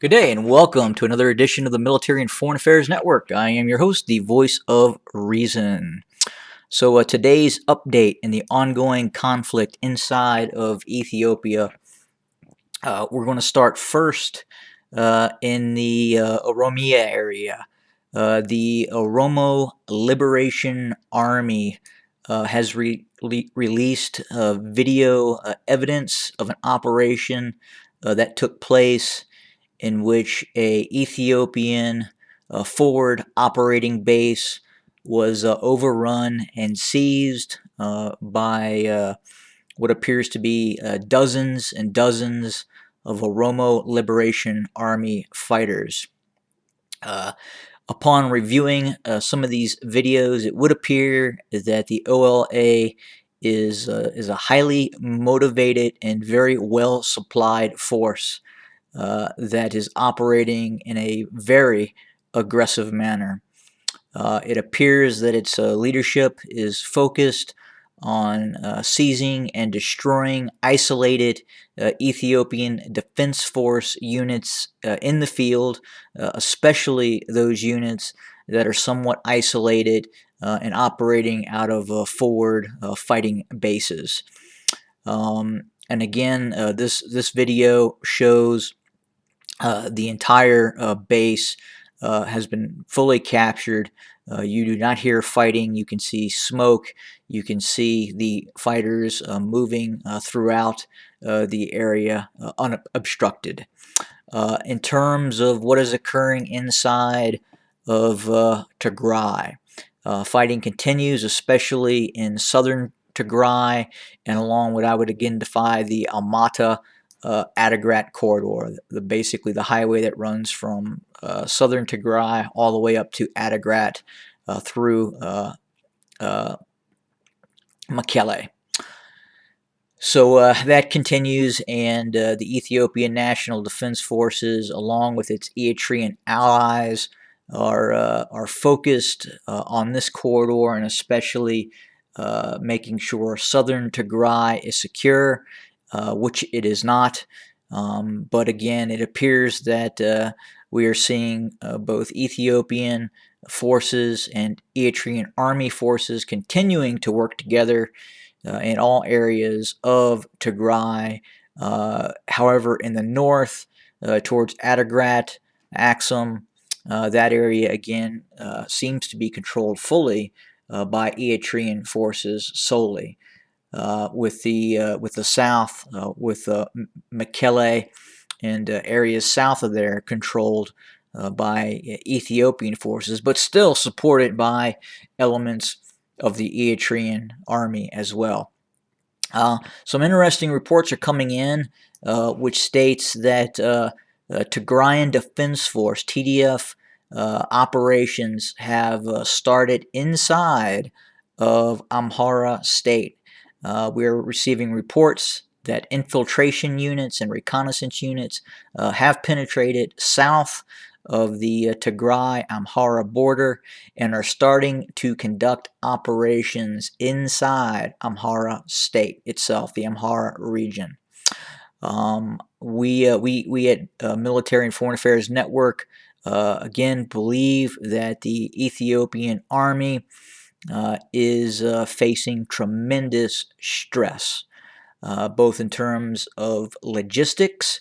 Good day and welcome to another edition of the Military and Foreign Affairs Network. I am your host, the voice of reason. So, today's update in the ongoing conflict inside of Ethiopia, we're going to start first in the Oromia area. The Oromo Liberation Army has released video evidence of an operation that took place in which a Ethiopian forward operating base was overrun and seized by what appears to be dozens and dozens of Oromo Liberation Army fighters. Uh, Upon reviewing some of these videos, it would appear that the OLA is a highly motivated and very well supplied force that is operating in a very aggressive manner. It appears that its leadership is focused on seizing and destroying isolated Ethiopian Defense Force units in the field, especially those units that are somewhat isolated and operating out of forward fighting bases. And again, this video shows the entire base has been fully captured. You do not hear fighting. You can see smoke. You can see the fighters moving throughout the area unobstructed. In terms of what is occurring inside of Tigray, fighting continues, especially in southern Tigray and along what I would again define the Almata Adigrat corridor, basically the highway that runs from southern Tigray all the way up to Adigrat through Mekelle. So that continues, and the Ethiopian National Defense Forces, along with its Eritrean allies, are focused on this corridor, and especially making sure southern Tigray is secure, which it is not. But again, it appears that we are seeing both Ethiopian forces and Eritrean army forces continuing to work together in all areas of Tigray. However, in the north, towards Adigrat, Axum, that area again seems to be controlled fully by Eritrean forces solely. With the south, with Mekelle and areas south of there controlled by Ethiopian forces, but still supported by elements of the Eritrean army as well. Some interesting reports are coming in, which states that Tigrayan Defense Force (TDF) operations have started inside of Amhara State. We are receiving reports that infiltration units and reconnaissance units have penetrated south of the Tigray-Amhara border and are starting to conduct operations inside Amhara State itself, the Amhara region. We at Military and Foreign Affairs Network again believe that the Ethiopian Army is facing tremendous stress, both in terms of logistics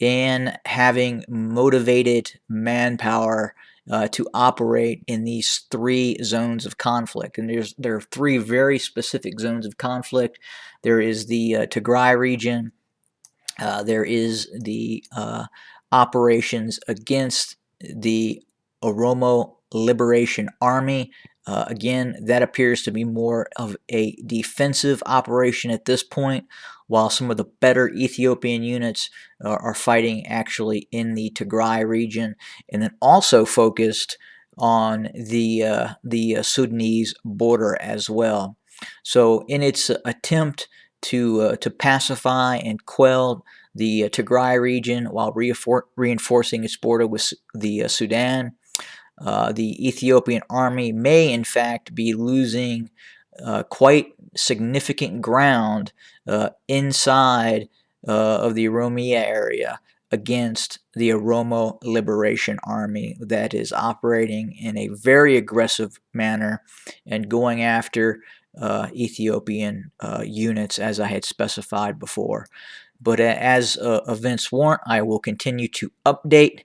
and having motivated manpower to operate in these three zones of conflict. And there are three very specific zones of conflict. There is the Tigray region. There is the operations against the Oromo Liberation Army. Again, that appears to be more of a defensive operation at this point, while some of the better Ethiopian units are fighting actually in the Tigray region, and then also focused on the Sudanese border as well. So, in its attempt to pacify and quell the Tigray region while reinforcing its border with the Sudan, the Ethiopian army may in fact be losing quite significant ground inside of the Oromia area. against the Oromo Liberation Army that is operating in a very aggressive manner and going after Ethiopian units, as I had specified before. But as events warrant, I will continue to update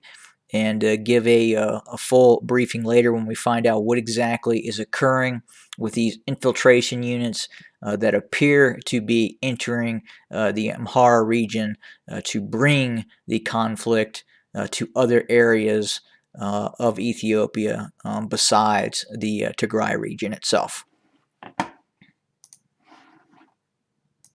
and give a full briefing later when we find out what exactly is occurring with these infiltration units that appear to be entering the Amhara region to bring the conflict to other areas of Ethiopia besides the Tigray region itself.